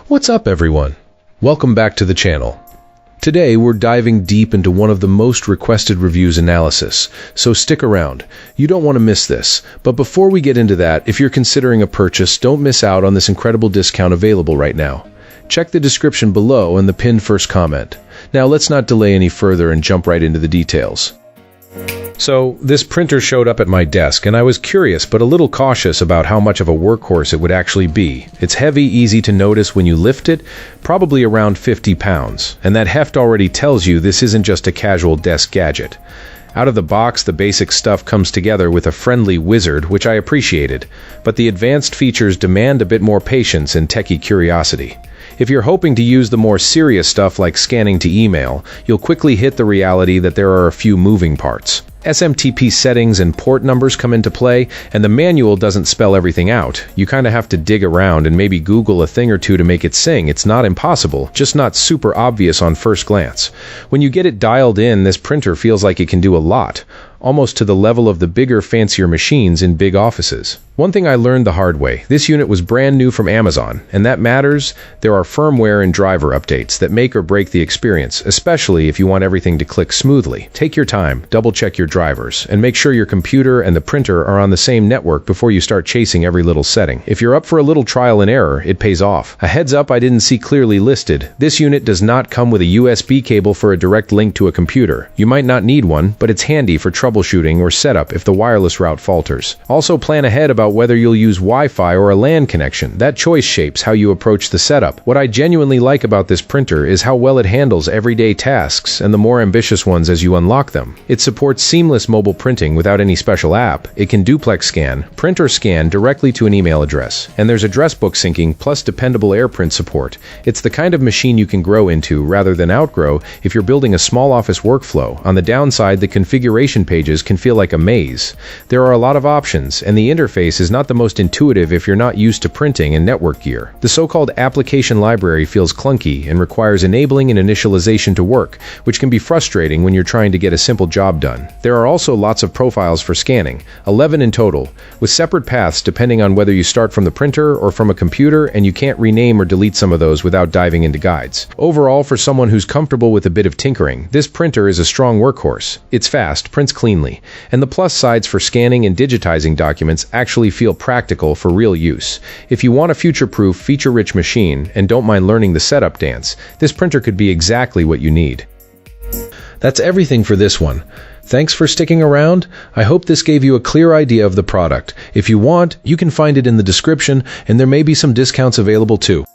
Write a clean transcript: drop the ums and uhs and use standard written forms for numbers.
What's up, everyone? Welcome back to the channel. Today we're diving deep into one of the most requested reviews analysis, so stick around. You don't want to miss this. But before we get into that, if you're considering a purchase, don't miss out on this incredible discount available right now. Check the description below and the pinned first comment. Now let's not delay any further and jump right into the details. So, this printer showed up at my desk, and I was curious but a little cautious about how much of a workhorse it would actually be. It's heavy, easy to notice when you lift it, probably around 50 pounds, and that heft already tells you this isn't just a casual desk gadget. Out of the box, the basic stuff comes together with a friendly wizard, which I appreciated, but the advanced features demand a bit more patience and techie curiosity. If you're hoping to use the more serious stuff like scanning to email, you'll quickly hit the reality that there are a few moving parts. SMTP settings and port numbers come into play, and the manual doesn't spell everything out. You kind of have to dig around and maybe Google a thing or two to make it sing. It's not impossible, just not super obvious on first glance. When you get it dialed in, this printer feels like it can do a lot, almost to the level of the bigger, fancier machines in big offices. One thing I learned the hard way, this unit was brand new from Amazon, and that matters. There are firmware and driver updates that make or break the experience, especially if you want everything to click smoothly. Take your time, double-check your drivers, and make sure your computer and the printer are on the same network before you start chasing every little setting. If you're up for a little trial and error, it pays off. A heads up I didn't see clearly listed. This unit does not come with a USB cable for a direct link to a computer. You might not need one, but it's handy for troubleshooting or setup if the wireless route falters. Also plan ahead about whether you'll use Wi-Fi or a LAN connection. That choice shapes how you approach the setup. What I genuinely like about this printer is how well it handles everyday tasks and the more ambitious ones as you unlock them. It supports seamless mobile printing without any special app. It can duplex scan, print or scan directly to an email address. And there's address book syncing plus dependable AirPrint support. It's the kind of machine you can grow into rather than outgrow if you're building a small office workflow. On the downside, the configuration pages can feel like a maze. There are a lot of options, and the interface is not the most intuitive if you're not used to printing and network gear. The so-called application library feels clunky and requires enabling and initialization to work, which can be frustrating when you're trying to get a simple job done. There are also lots of profiles for scanning, 11 in total, with separate paths depending on whether you start from the printer or from a computer, and you can't rename or delete some of those without diving into guides. Overall, for someone who's comfortable with a bit of tinkering, this printer is a strong workhorse. It's fast, prints cleanly, and the plus sides for scanning and digitizing documents actually feel practical for real use. If you want a future-proof, feature-rich machine and don't mind learning the setup dance, this printer could be exactly what you need. That's everything for this one. Thanks for sticking around. I hope this gave you a clear idea of the product. If you want, you can find it in the description, and there may be some discounts available too.